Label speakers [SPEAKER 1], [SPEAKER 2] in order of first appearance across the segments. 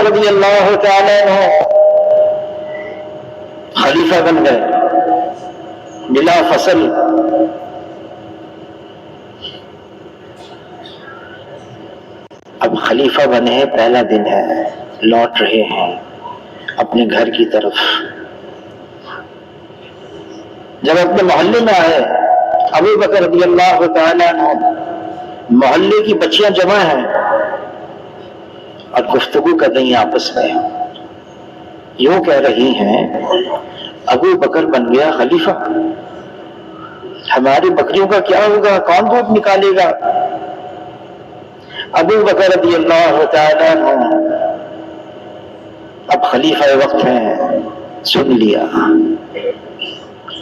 [SPEAKER 1] رضی اللہ تعالی عنہ خلیفہ بن گئے بلا فصل. اب خلیفہ بنے، پہلا دن ہے، لوٹ رہے ہیں اپنے گھر کی طرف. جب اپنے محلے میں آئے، ابو بکر رضی اللہ تعالی عنہ، محلے کی بچیاں جمع ہیں اور گفتگو کر رہی ہیں آپس میں. یوں کہہ رہی ہیں ابو بکر بن گیا خلیفہ، ہماری بکریوں کا کیا ہوگا، کون دودھ نکالے گا؟ ابو بکر رضی اللہ تعالیٰ عنہ اب خلیفہ وقت ہیں، سن لیا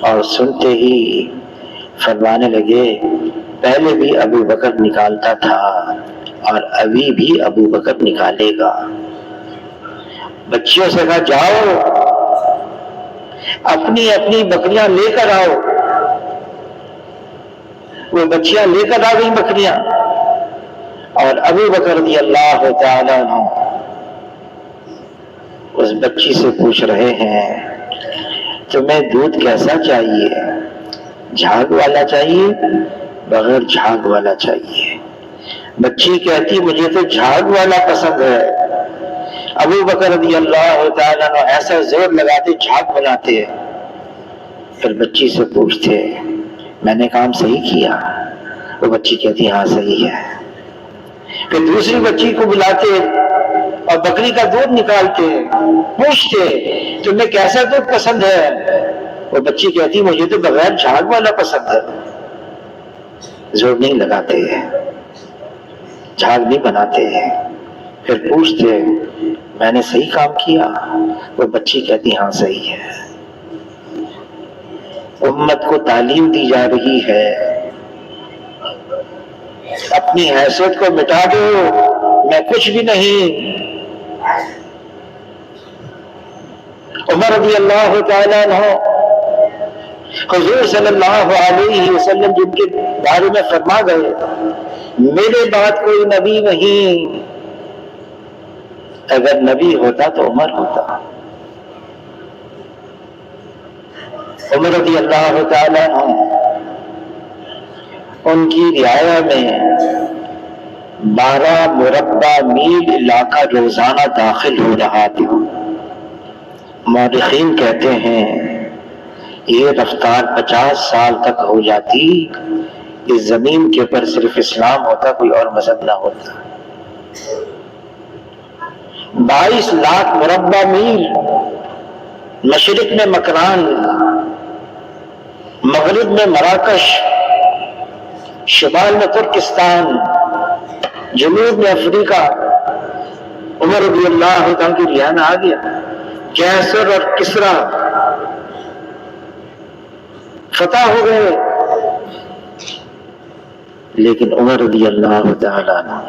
[SPEAKER 1] اور سنتے ہی فرمانے لگے پہلے بھی ابو بکر نکالتا تھا اور ابھی بھی ابو بکر نکالے گا. بچیوں سے کہا جاؤ اپنی اپنی بکریاں لے کر آؤ. وہ بچیاں لے کر آ گئی بکریاں، اور ابو بکر رضی اللہ تعالی عنہ اس بچی سے پوچھ رہے ہیں تمہیں دودھ کیسا چاہیے، جھاگ والا چاہیے بغیر جھاگ والا چاہیے؟ بچی کہتی مجھے تو جھاگ والا پسند ہے. ابو بکر رضی اللہ تعالیٰ عنہ ایسا زور لگاتے جھاگ بناتے، پھر بچی سے پوچھتے میں نے کام صحیح کیا؟ وہ بچی کہتی ہاں صحیح ہے. پھر دوسری بچی کو بلاتے اور بکری کا دودھ نکالتے، پوچھتے تمہیں کیسا دودھ پسند ہے؟ وہ بچی کہتی مجھے تو بغیر جھاگ والا پسند ہے. زور نہیں لگاتے، جھاگ نہیں بناتے. پھر پوچھتے میں نے صحیح کام کیا؟ وہ بچی کہتی ہاں صحیح ہے. امت کو تعلیم دی جا رہی ہے اپنی حیثیت کو مٹا دو، میں کچھ بھی نہیں. عمر رضی اللہ تعالیٰ عنہ حضور صلی اللہ علیہ وسلم جن کے بارے میں فرما گئے میرے بعد کوئی نبی نہیں، اگر نبی ہوتا تو عمر ہوتا. عمر رضی اللہ تعالیٰ عنہ ان کی رعایا میں 12 مربع میل علاقہ روزانہ داخل ہو رہا تھا. مورخین کہتے ہیں یہ رفتار 50 سال تک ہو جاتی، اس زمین کے اوپر صرف اسلام ہوتا، کوئی اور مذہب نہ ہوتا. 22 لاکھ مربع میل، مشرق میں مکران، مغرب میں مراکش، شمال میں ترکستان، جنوب میں افریقہ. عمر رضی اللہ عنہ کی رہا میں آ گیا. کیسر اور کسرا فتح ہو گئے، لیکن عمر رضی اللہ تعالیٰ عنہ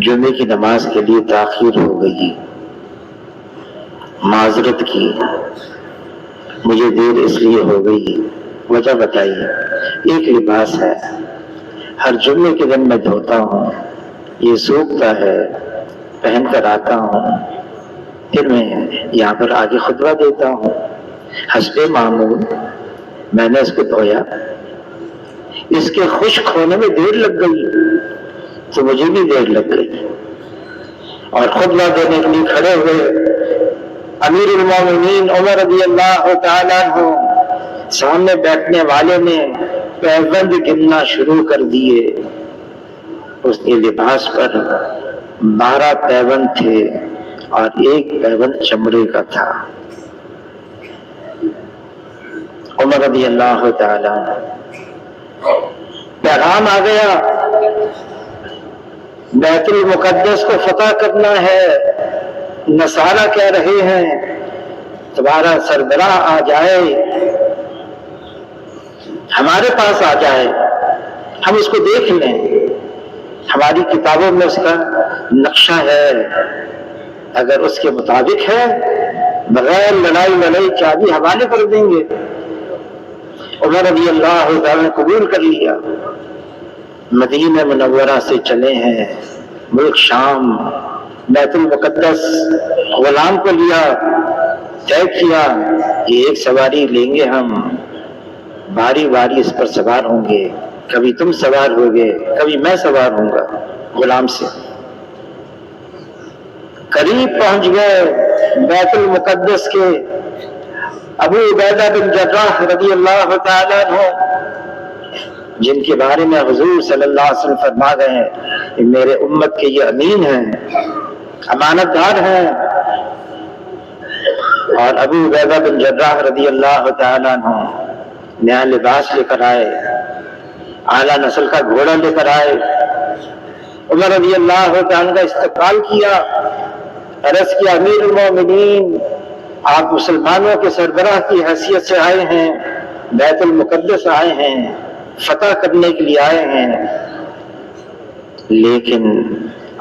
[SPEAKER 1] جمعے کی نماز کے لیے تاخیر ہو گئی. معذرت کی مجھے دیر اس لیے ہو گئی، وجہ بتائیے. ایک لباس ہے ہر جمعے کے دن میں دھوتا ہوں، یہ سوکھتا ہے، پہن کر آتا ہوں، پھر میں یہاں پر آگے خطبہ دیتا ہوں. حسب معمول میں نے اس کو دھویا، اس کے خشک ہونے میں دیر لگ گئی تو مجھے بھی دیر لگ گئی، اور خطبہ دینے کے لیے کھڑے ہوئے امیر المومنین عمر رضی اللہ تعالیٰ عنہ سامنے بیٹھنے والے نے پیوند گننا شروع کر دیے. اس کے لباس پر 12 پیوند تھے اور ایک پیوند چمڑے کا تھا. عمر رضی اللہ تعالیٰ پیغام آ گیا، بیت المقدس کو فتح کرنا ہے. نصارہ کہہ رہے ہیں تمہارا سربراہ آ جائے، ہمارے پاس آ جائے، ہم اس کو دیکھ لیں. ہماری کتابوں میں اس کا نقشہ ہے، اگر اس کے مطابق ہے بغیر لڑائی چابی حوالے کر دیں گے. عمر رضی اللہ تعالیٰ نے قبول کر لیا. مدینہ منورہ سے چلے ہیں ملک شام، بیت المقدس غلام کو لیا، طے کیا یہ ایک سواری لیں گے ہم، باری باری اس پر سوار ہوں گے، کبھی تم سوار ہوگے کبھی میں سوار ہوں گا غلام سے۔ قریب پہنچ گئے بیت المقدس کے، ابو عبیدہ بن جراح رضی اللہ تعالیٰ عنہ، جن کے بارے میں حضور صلی اللہ علیہ وسلم فرما گئے ہیں کہ میرے امت کے یہ امین ہیں، امانت دار ہیں، اور ابو عبیدہ بن جراح رضی اللہ تعالیٰ عنہ نیا لباس لے کر آئے، اعلیٰ نسل کا گھوڑا لے کر آئے، عمر رضی اللہ تعالیٰ کا استقبال کیا، عرض کیا امیر المومنین آپ مسلمانوں کے سربراہ کی حیثیت سے آئے ہیں، بیت المقدس آئے ہیں، فتح کرنے کے لیے آئے ہیں، لیکن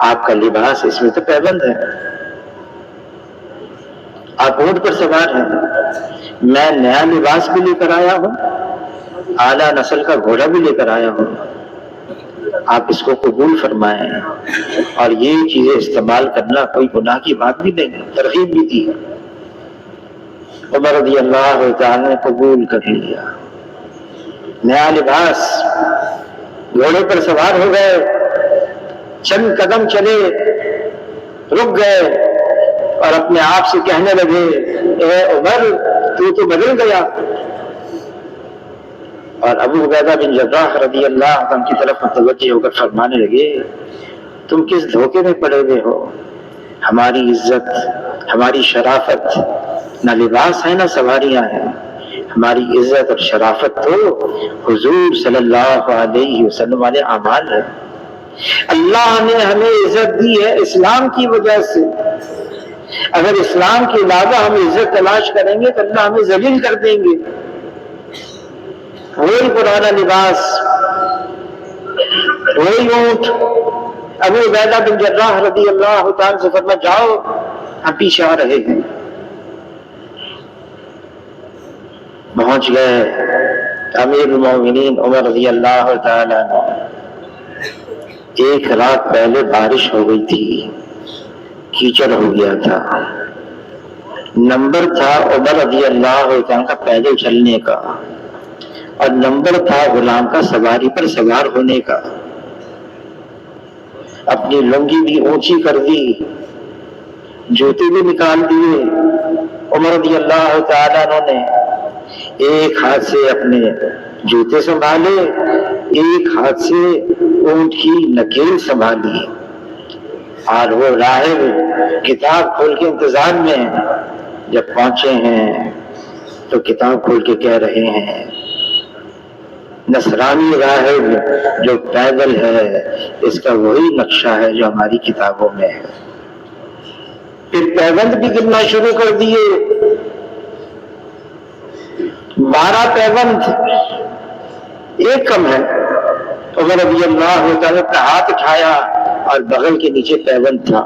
[SPEAKER 1] آپ کا لباس اس میں تو پیبند ہے، آپ اونٹ پر سوار ہیں، میں نیا لباس بھی لے کر آیا ہوں، اعلیٰ نسل کا گھوڑا بھی لے کر آیا ہوں، آپ اس کو قبول فرمائیں، اور یہ چیزیں استعمال کرنا کوئی گناہ کی بات بھی نہیں، ترغیب بھی دی۔ عمر رضی اللہ تعالی نے قبول کر لیا، نیا لباس، گھوڑے پر سوار ہو گئے، چند قدم چلے، رک گئے اور اپنے آپ سے کہنے لگے اے عمر تو بدل گیا، اور ابو عبیدہ بن جراح رضی اللہ عنہ کی طرف متوجہ ہو کر فرمانے لگے تم کس دھوکے میں پڑے ہوئے ہو، ہماری عزت، ہماری شرافت، نہ لباس ہے نہ سواریاں ہیں، ہماری عزت اور شرافت تو حضور صلی اللہ علیہ وسلم والے اعمال ہے، اللہ نے ہمیں عزت دی ہے اسلام کی وجہ سے، اگر اسلام کے علاوہ ہم عزت تلاش کریں گے تو اللہ ہمیں ذلیل کر دیں گے۔ وہی پرانا لباس، وہی اونٹ، ابو عبیدہ بن جراح رضی اللہ تعالیٰ سے فرما جاؤ ہم پیچھے آ رہے ہیں۔ پہنچ گئے، امیر المومنین عمر رضی اللہ تعالیٰ عنہ، ایک رات پہلے بارش ہو گئی تھی، کیچڑ ہو گیا تھا، نمبر تھا عمر رضی اللہ تعالیٰ کا پیدل چلنے کا، اور نمبر تھا غلام کا سواری پر سوار ہونے کا، اپنی لنگی بھی اونچی کر دی، جوتے بھی نکال دیے عمر رضی اللہ تعالیٰ عنہ نے، ایک ہاتھ سے اپنے جوتے سنبھالے، ایک ہاتھ سے اونٹ کی نکیل سنبھالی، اور وہ راہب کتاب کھول کے انتظار میں، جب پہنچے ہیں تو کتاب کھول کے کہہ رہے ہیں نصرانی راہب جو پیدل ہے اس کا وہی نقشہ ہے جو ہماری کتابوں میں ہے۔ پھر پیوند بھی گرنا شروع کر دیے، 12 پیوند، ایک کم ہے۔ عمر رضی اللہ تعالیٰ نے ہاتھ اٹھایا اور بغل کے نیچے پیوند تھا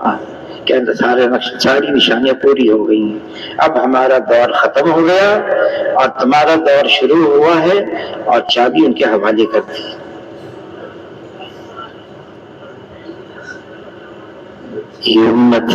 [SPEAKER 1] کہ ساری نشانیاں پوری ہو گئی، اب ہمارا دور ختم ہو گیا اور تمہارا دور شروع ہوا ہے، اور چابی ان کے حوالے کر دی۔ یہ امت